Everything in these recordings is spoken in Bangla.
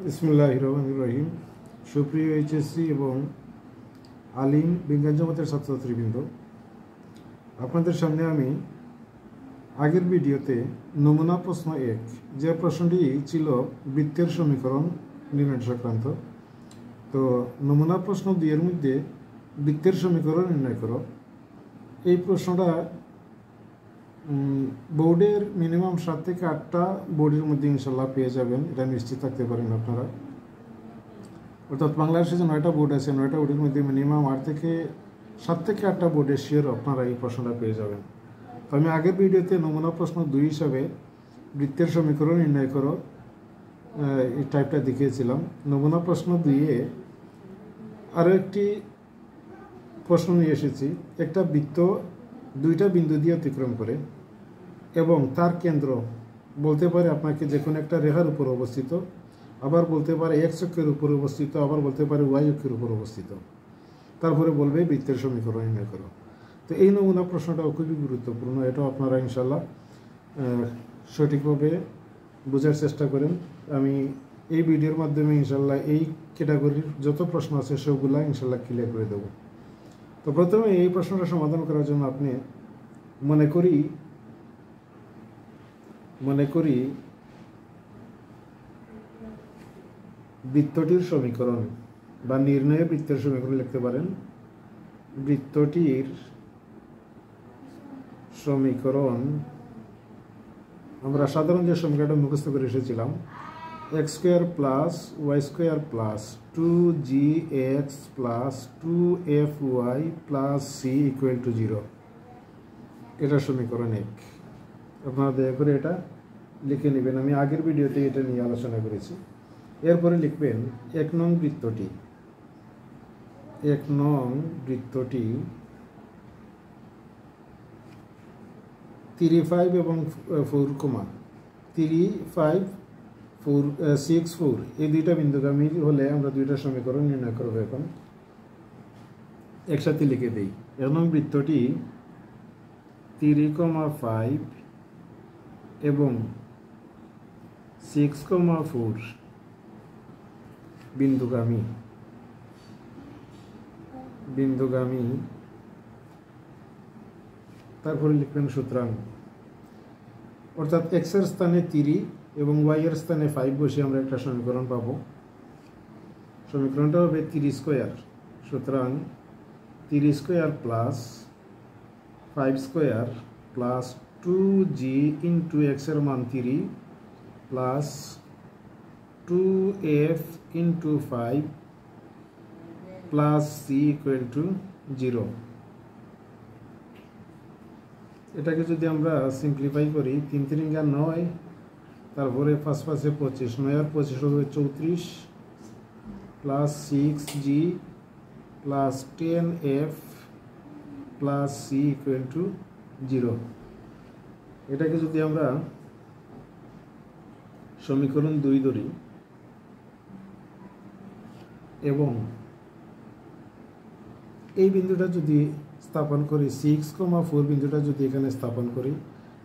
বিসমিল্লাহির রহমানির রহিম। সুপ্রিয় এইচএসসি এবং আলিম বিজ্ঞান জগতের ছাত্রছাত্রীবৃন্দ, আপনাদের সামনে আমি আগের ভিডিওতে নমুনা প্রশ্ন 1 যে প্রশ্নটি ছিল বৃত্তের সমীকরণ নির্ণয় সংক্রান্ত, তো নমুনা প্রশ্ন 2 এর মধ্যে বৃত্তের সমীকরণ নির্ণয় করো, এই প্রশ্নটা বোর্ডের মিনিমাম 7 থেকে 8টা বোর্ডের মধ্যে ইনশাল্লাহ পেয়ে যাবেন, এটা নিশ্চিত থাকতে পারেন আপনারা। অর্থাৎ বাংলাদেশে যে 9টা বোর্ড আছে, 9টা বোর্ডের মধ্যে মিনিমাম 7 থেকে 8টা বোর্ডের শিওর আপনারা এই প্রশ্নটা পেয়ে যাবেন। তো আমি আগের ভিডিওতে নমুনা প্রশ্ন 2 হিসাবে বৃত্তের সমীকরণ নির্ণয় করো এই টাইপটা দেখিয়েছিলাম। নমুনা প্রশ্ন 2-এ আরও একটি প্রশ্ন নিয়ে এসেছি। একটা বৃত্ত 2টা বিন্দু দিয়ে অতিক্রম করে এবং তার কেন্দ্র বলতে পারে আপনাকে যে কোনো একটা রেখার উপর অবস্থিত, আবার বলতে পারে এক্স অক্ষের উপর অবস্থিত, আবার বলতে পারে ওয়াই অক্ষের উপর অবস্থিত। তারপরে বলবে বৃত্তের সমীকরণ নির্ণয় করো। তো এই নমুনা প্রশ্নটাও খুবই গুরুত্বপূর্ণ, এটাও আপনারা ইনশাল্লাহ সঠিকভাবে বোঝার চেষ্টা করেন। আমি এই ভিডিওর মাধ্যমে ইনশাল্লাহ এই ক্যাটাগরির যত প্রশ্ন আছে সবগুলা ইনশাল্লাহ ক্লিয়ার করে দেব। তো প্রথমে এই প্রশ্নটা সমাধান করার জন্য আপনি মনে করি বৃত্তটির সমীকরণ বা নির্ণয় বৃত্তের সমীকরণ লিখতে পারেন। বৃত্তটির সমীকরণ আমরা সাধারণ যে সমীকরণটা মুখস্থ করে এসেছিলাম, X square plus Y square plus 2gx plus 2fy plus C equal to 0, এটা সমীকরণ 1। আপনারা দয়া করে এটা লিখে নেবেন, আমি আগের ভিডিওতে এটা নিয়ে আলোচনা করেছি। এরপরে লিখবেন 1 নং বৃত্তটি 35 এবং 4,65,4,6,4 এই দুইটা বিন্দুগামী হলে আমরা দুইটা সমীকরণ নির্ণয় করব। এখন একসাথে লিখে দিই। 1 নং বৃত্তটি 3,5 এবং 6,4 বিন্দুগামী তারপরে লিখবেন সুতরাং, অর্থাৎ এক্স এর স্থানে 3 এবং ওয়াই এর স্থানে 5 বসে আমরা একটা সমীকরণ পাব। সমীকরণটা হবে 3 স্কোয়ার। সুতরাং 3 square plus 5 square plus 2g into X এর মান 3 plus 2f into 5 plus C equal to 0। এটাকে যদি আমরা সিম্পলিফাই করি, 3 3 9, তারপরে 5 5 25, 9 আর 25 হবে 34 plus 6g plus 10f plus C equal to 0। এটাকে যদি আমরা সমীকরণ 2 ধরি এবং এই বিন্দুটা যদি স্থাপন করি, 6,4 বিন্দুটা যদি এখানে স্থাপন করি,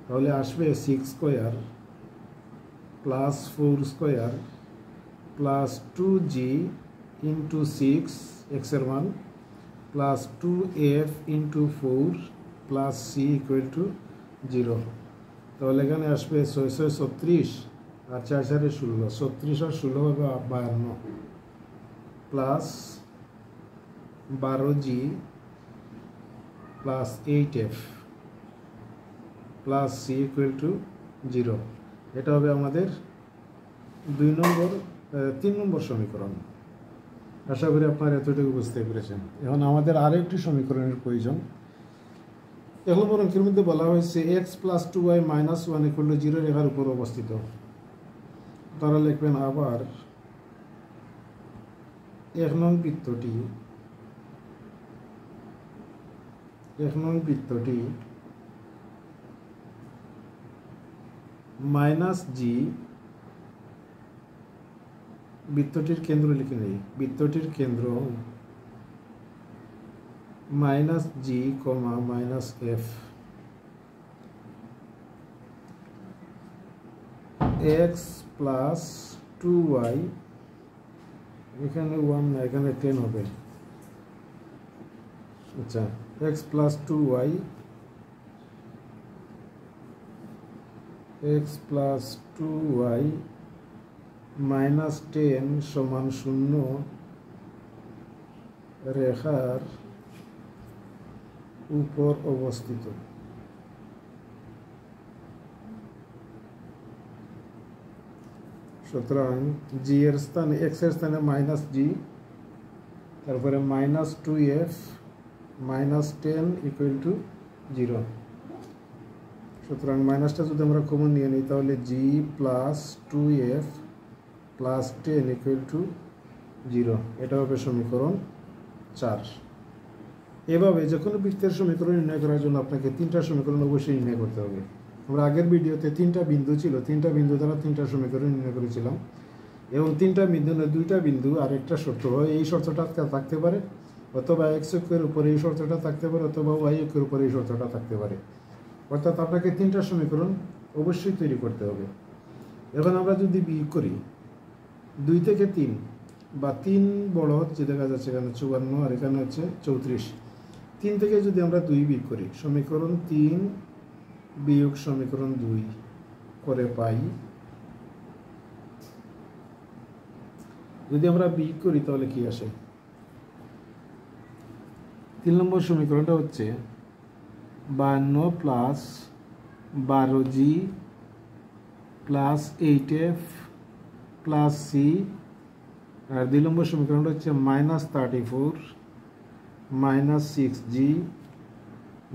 তাহলে আসবে 6 square plus 4 square plus 2g into 6 X এর মান plus 2f into 4 plus C equal to 0। তাহলে এখানে আসবে 6 6 36 আর 4 4 16, 36 আর 16 হবে 52 plus 12g plus 8f plus C equal to 0। এটা হবে আমাদের 3 নম্বর সমীকরণ। আশা করি আপনারা এতটুকু বুঝতে পেরেছেন। এখন আমাদের আরও একটি সমীকরণের প্রয়োজন। 1 নম্বর অঙ্কের মধ্যে বলা হয়েছে x plus 2y minus 1 equal to 0 রেখার উপর অবস্থিত। তারা লিখবেন আবার 1 নং বৃত্তটি মাইনাস জি, বৃত্তটির কেন্দ্র লিখে নেই, বৃত্তটির কেন্দ্র minus G comma minus F x plus 2y এখানে 1 না, এখানে 10 হবে। আচ্ছা, x প্লাস 2y মাইনাস 10 সমান 0 রেখার উপর অবস্থিত। সুতরাং জি এর স্থানে, এক্স এর স্থানে মাইনাস জি, তারপরে minus 2f minus 10 equal to 0। সুতরাং মাইনাসটা যদি আমরা কমন নিয়ে নিই তাহলে G plus 2f plus 10 equal to 0। এটা হবে সমীকরণ 4। এভাবে যে কোনো বৃত্তের সমীকরণ নির্ণয় করার জন্য আপনাকে 3টা সমীকরণ অবশ্যই নির্ণয় করতে হবে। আমরা আগের ভিডিওতে 3টা বিন্দু ছিল, 3টা বিন্দু দ্বারা 3টা সমীকরণ নির্ণয় করেছিলাম, এবং 3টা বিন্দু না 2টা বিন্দু আর একটা শর্ত হয়, এই শর্তটা থাকতে পারে, অথবা এক্স অক্ষের উপরে এই শর্তটা থাকতে পারে, অথবা ওয়াই অক্ষের উপরে এই শর্তটা থাকতে পারে। অর্থাৎ আপনাকে 3টা সমীকরণ অবশ্যই তৈরি করতে হবে। এখন আমরা যদি বিয়োগ করি 2 থেকে 3, বা 3 বড় হচ্ছে, দেখা যাচ্ছে এখানে 54 আর এখানে হচ্ছে 34। 3 থেকে যদি আমরা 2 বিয়োগ করি, সমীকরণ 3 বিয়োগ সমীকরণ 2 করে পাই, যদি আমরা বিয়োগ করি তাহলে কি আসে? 3 নম্বর সমীকরণটা হচ্ছে 52 plus 12g plus 8f plus C, আর 2 নম্বর সমীকরণটা হচ্ছে minus 34 minus 6g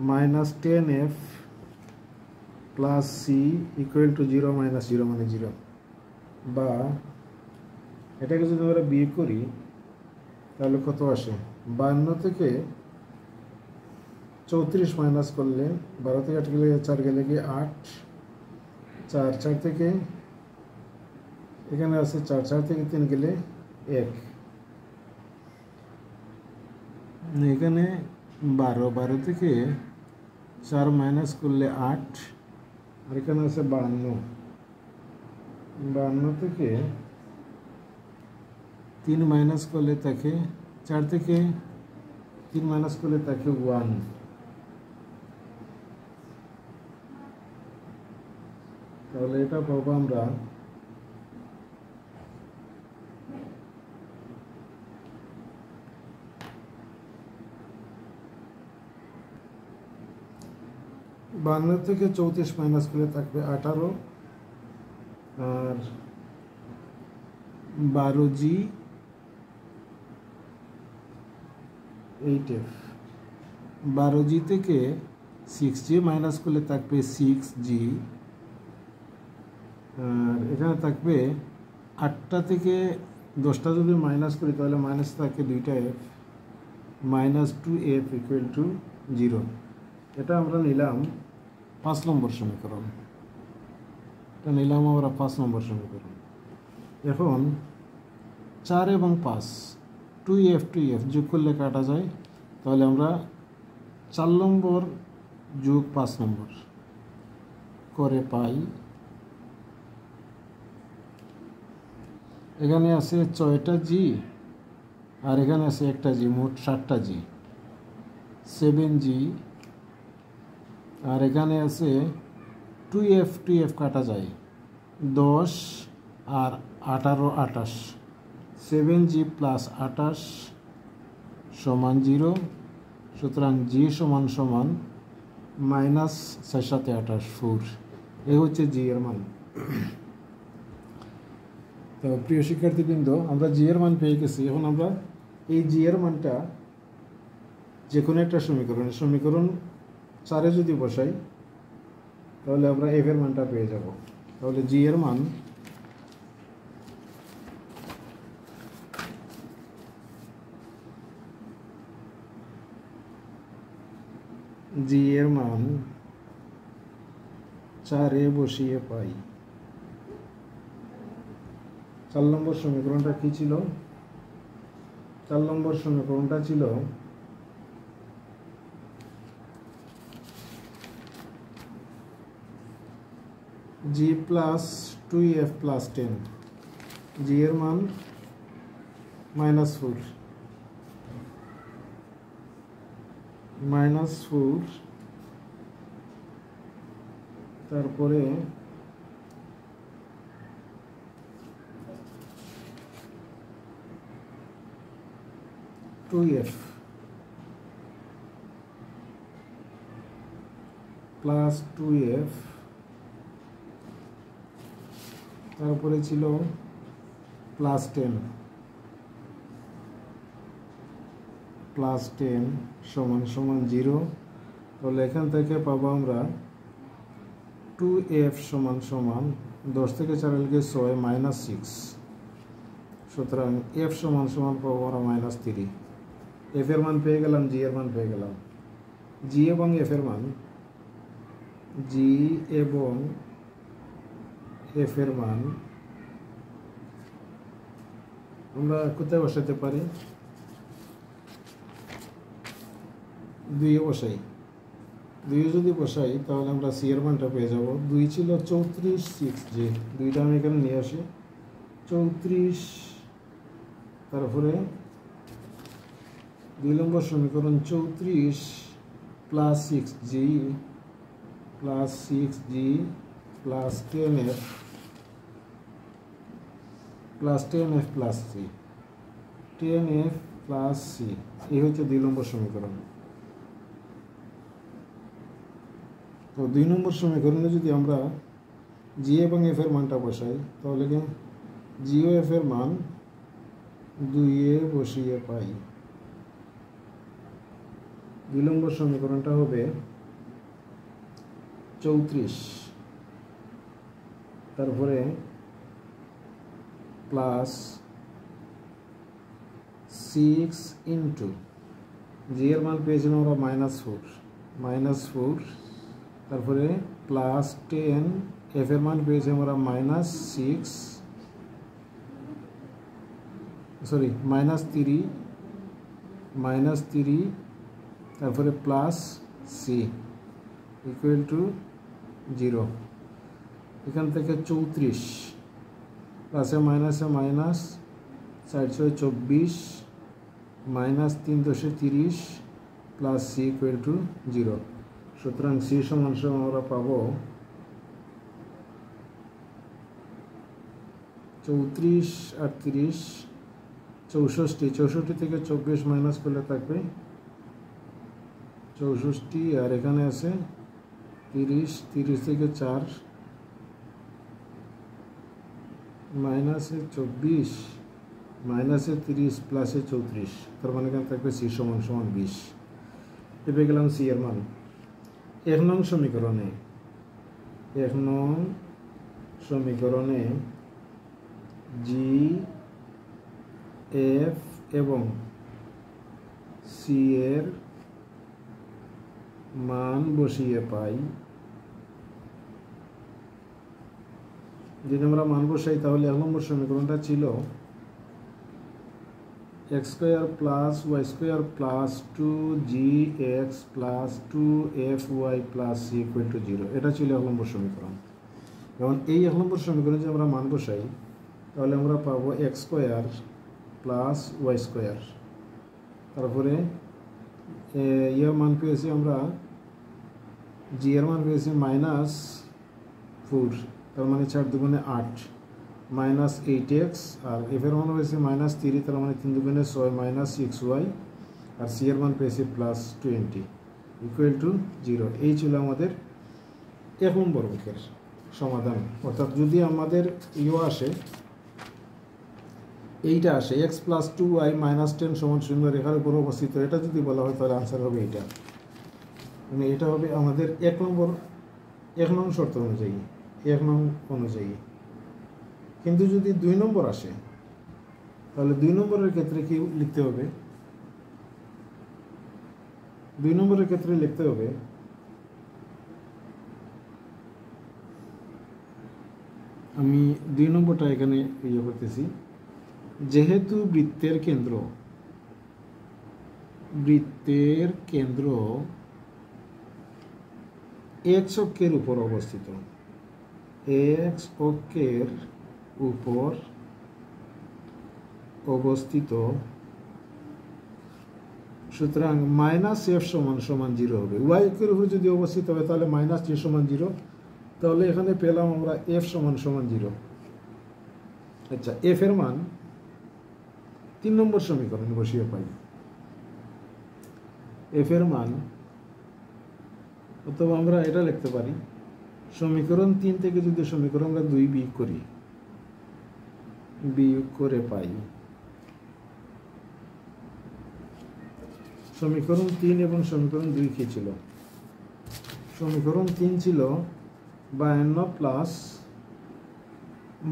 minus 10f plus C equal to 0 minus 0 মানে 0। বা এটাকে যদি আমরা বিয়োগ করি তাহলে কত আসে? 52 থেকে 34 মাইনাস করলে 12 থেকে 8 গেলে 4 গেলে কি 8, 4 থেকে এখানে আছে 4 থেকে 3 গেলে 1, এখানে 12 থেকে 4 মাইনাস করলে 8, আর এখানে আছে 52 থেকে 3 মাইনাস করলে থাকে 4 থেকে 3 মাইনাস করলে থাকে 1। তাহলে এটা পাবো আমরা 52 থেকে 34 মাইনাস করলে থাকবে 18, আর 12g 8f। 12g থেকে 6g মাইনাস করলে থাকবে 6g, আর এখানে থাকবে 8টা থেকে 10টা যদি মাইনাস করি তাহলে মাইনাস থাকে 2টা f, minus 2f equal to 0। এটা আমরা নিলাম 5 নম্বর সমীকরণ। এটা নিলাম আমরা 5 নম্বর সমীকরণ। এখন 4 এবং 5 2f যোগ করলে কাটা যায়, তাহলে আমরা 4 নম্বর যোগ 5 নম্বর করে পাই, এখানে আছে 6টা জি আর এখানে আছে একটা জি, মোট 7টা জি, 7g, আর এখানে আছে 2f কাটা যায় 10 আর 18 28, 7g প্লাস 28 সমান 0। সুতরাং g সমান সমান মাইনাস 6 7 28 4। এই হচ্ছে জি এর মান। তো প্রিয় শিক্ষার্থীবৃন্দ, আমরা জি এর মান পেয়ে গেছি। এখন আমরা এই জি এর মানটা যে কোনো একটা সমীকরণ 4 যদি বসাই তাহলে আমরা এফ এর মানটা পেয়ে যাব। তাহলে জি এর মান জি এর মান 4 বসিয়ে পাই। 4 নম্বর সমীকরণটা কি ছিল? 4 নম্বর সমীকরণটা ছিল জি প্লাস 2f প্লাস 10। জি এর মান -4 তারপরে 2f প্লাস 2f, তারপরে ছিল +10 সমান সমান 0। তাহলে এখান থেকে পাবো আমরা 2f সমান সমান 10 থেকে 4 গেলে 6 -6, সুতরাং f সমান সমান পাবো আমরা -3। f এর মান পেয়ে গেলাম, g এর মান পেয়ে গেলাম। g এবং f এর মান, g এবং f এর মান আমরা কোথায় বসাতে পারি? 2 এ বসাই। 2 যদি বসাই তাহলে আমরা c এর মানটা পেয়ে যাব। 2 ছিল 34, 6 যে 2টা আমি এখানে নিয়ে আসি, 34, তারপরে 2 নম্বর সমীকরণ 34 plus 6g plus 6g plus 10f plus 10f plus c, 10f plus c, এই হচ্ছে 2 নম্বর সমীকরণ। তো 2 নম্বর সমীকরণে যদি আমরা g এবং f এর মানটা বসাই তাহলে কি g ও f এর মান 2 এ বসিয়ে পাই। 2 নম্বর সমীকরণটা হবে 34, তারপরে প্লাস 6 ইন্টু g এর মান পেয়েছিলাম আমরা -4, তারপরে প্লাস 10, f এর মান পেয়েছি আমরা -3, তারপরে প্লাস c ইকুয়াল টু 0। এখান থেকে 34 প্লাসে মাইনাসে minus, 4/24 -3 × 30 plus c equal to 0। সুতরাং c সমান সমান আমরা পাবো 34 আর 30 64 থেকে 24 মাইনাস করলে থাকবে 64, আর এখানে আছে 30 থেকে 4 মাইনাসে 24 মাইনাসে 30 প্লাসে 34, তার মানে এখানে থাকবে c সমান সমান 20। পেয়ে গেলাম c এর মান। 1 নং সমীকরণে g, f এবং c এর মান বসিয়ে পাই। যদি আমরা মান বসাই তাহলে 1 নম্বর সমীকরণটা ছিল x² + y² + 2gx + 2fy + c = 0, এটা ছিল 1 নম্বর সমীকরণ। এবং এই 1 নম্বর সমীকরণে যদি আমরা মান বসাই তাহলে আমরা পাবো x² + y², তারপরে এর মান পেয়েছি আমরা, g এর মান পেয়েছি -4, তার মানে 4 দুগুণে 8 -8x, আর f এর মান পেয়েছি -3, তার মানে 3 দুগুণে 6 -6y, আর c এর মান পেয়েছি +20 ইকুয়াল টু 0। এই ছিল আমাদের 1 নম্বর অঙ্কের সমাধান। অর্থাৎ যদি আমাদের আসে, এইটা আসে x + 2y - 10 = 0 রেখার উপর অবস্থিত, এটা যদি বলা হয় তাহলে আনসার হবে এইটা, মানে এটা হবে আমাদের 1 নং শর্ত অনুযায়ী, 1 নং অনুযায়ী। কিন্তু যদি 2 নম্বর আসে তাহলে 2 নম্বরের ক্ষেত্রে কি লিখতে হবে? 2 নম্বরের ক্ষেত্রে লিখতে হবে আমি 2 নম্বরটা এখানে ইয়ে করতেছি, যেহেতু বৃত্তের কেন্দ্র x অক্ষের উপর অবস্থিত, x অক্ষের উপর অবস্থিত, সুতরাং মাইনাস এফ সমান সমান 0 হবে। ওয়াই অক্ষের উপর যদি অবস্থিত হবে তাহলে মাইনাস জে সমান 0, তাহলে এখানে পেলাম আমরা এফ সমান সমান 0। আচ্ছা, এফ এর মান 3 নম্বর সমীকরণে বসিয়ে পাই। এফ এর মান, অথবা আমরা এটা লিখতে পারি, সমীকরণ 3 থেকে যদি সমীকরণ আমরা 2 বিয়োগ করে পাই, সমীকরণ 3 এবং সমীকরণ 2 কি ছিল? সমীকরণ 3 ছিল 52 plus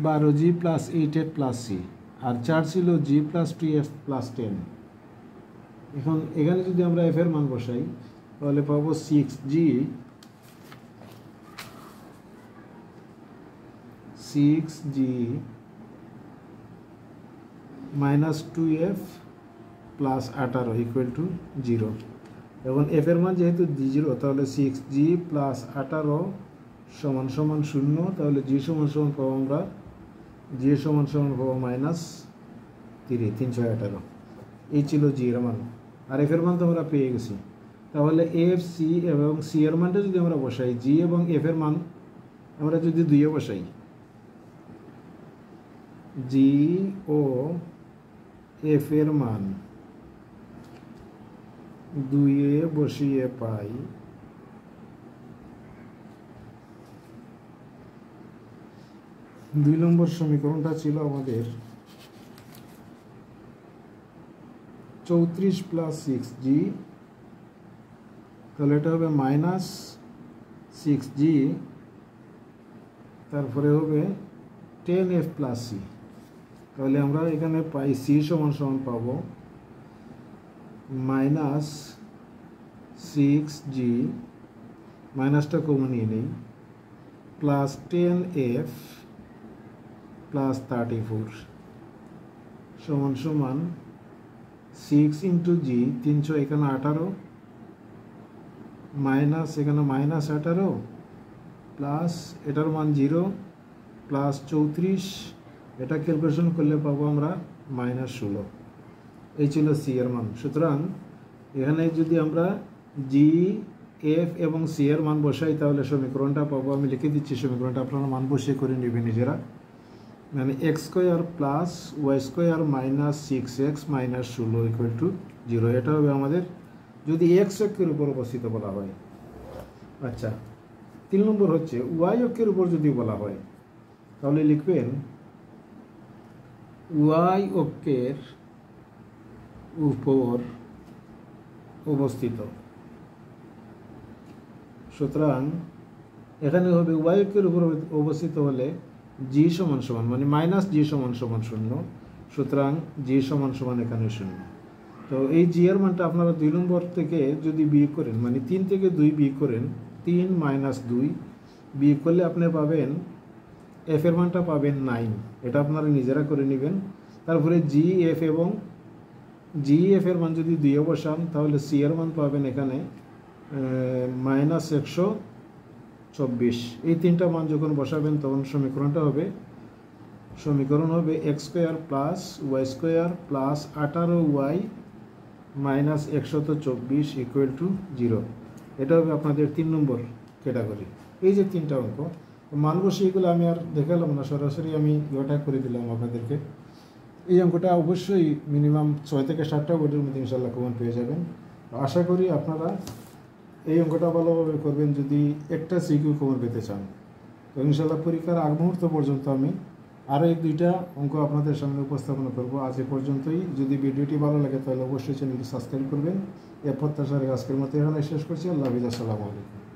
12g plus 8f plus c, আর 4 ছিল g প্লাস 2f প্লাস 10। এখন এখানে যদি আমরা f এর মান বসাই তাহলে পাবো 6g minus 2f plus 18 equal to 0। এখন এফ এর মান যেহেতু 0, তাহলে 6g প্লাস 18 সমান সমান 0, তাহলে g সমান সমান পাবো আমরা, g সমান সমান পাবো মাইনাস 318। এই ছিল g এর মান, আর এফ এর মান তো আমরা পেয়ে গেছি। তাহলে এফ, সি এবং সি এর মানটা যদি আমরা বসাই, জি এবং এফ এর মান আমরা যদি 2 বসাই, জি ও এফ এর মান 2 বসিয়ে পাই, দুই নম্বর সমীকরণটা ছিল আমাদের 34 প্লাস 6g, তাহলে এটা হবে মাইনাস 6g, তারপরে হবে 10f প্লাস c। তাহলে আমরা এখানে পাই c সমান সমান পাবো মাইনাস 6g, মাইনাসটা কমন নিয়ে নেই, প্লাস 10f প্লাস 34 সমান সমান 6 ইন্টু জি, 300 এখানে 18, মাইনাস এখানে মাইনাস 18, প্লাস এটার মান 0, প্লাস 34, এটা ক্যালকুলেশন করলে পাবো আমরা মাইনাস 16। এই ছিল সি এর মান। সুতরাং এখানে যদি আমরা জি, এফ এবং সি এর মান বসাই তাহলে সমীকরণটা পাবো, আমি লিখে দিচ্ছি সমীকরণটা, আপনারা মান বসিয়ে করে নেবেন নিজেরা। মানে X square plus Y square minus 6x minus 16 equal to 0। এটা হবে আমাদের যদি এক্স অক্ষের উপর অবস্থিত বলা হয়। আচ্ছা, 3 নম্বর হচ্ছে ওয়াই অক্ষের উপর যদি বলা হয় তাহলে লিখবেন ওয়াই অক্ষের উপর অবস্থিত। সুতরাং এখানে হবে ওয়াই অক্ষের উপর অবস্থিত হলে জি সমান সমান, মানে মাইনাস জি সমান সমান 0, সুতরাং জি সমান সমান এখানে 0। তো এই জি এর মানটা আপনারা 2 নম্বর থেকে যদি বিয়োগ করেন, মানে 3 থেকে 2 বিয়োগ করেন, 3 মাইনাস 2 বিয়োগ করলে আপনি পাবেন এফ এর মানটা পাবেন 9। এটা আপনারা নিজেরা করে নেবেন। তারপরে জি এফ এবং জি এফ এর মান যদি 2 বসান তাহলে সি এর মান পাবেন এখানে মাইনাস 124। এই 3টা মান যখন বসাবেন তখন সমীকরণটা হবে, সমীকরণ হবে X square plus Y square plus 18y minus 124 equal to 0। এটা হবে আপনাদের 3 নম্বর ক্যাটাগরি। এই যে 3টা অঙ্ক মান বসিয়ে এগুলো আমি আর দেখালাম না, সরাসরি আমি ওটা করে দিলাম আপনাদেরকে। এই অঙ্কটা অবশ্যই মিনিমাম 6 থেকে 7টা বোর্ডের মধ্যে ইনশাল্লাহ কমন পেয়ে যাবেন। আশা করি আপনারা এই অঙ্কটা ভালোভাবে করবেন যদি একটা সিকিউ কমন পেতে চান। তো ইনশাল্লাহ পরীক্ষার আগ মুহূর্ত পর্যন্ত আমি আরও 1-2টা অঙ্ক আপনাদের সামনে উপস্থাপনা করব। আজ এ পর্যন্তই। যদি ভিডিওটি ভালো লাগে তাহলে অবশ্যই চ্যানেলটি সাবস্ক্রাইব করবেন। এ প্রত্যাশার আজকের মতো এখানে শেষ করছি। আল্লাহ হাফেজ, আসসালামু আলাইকুম।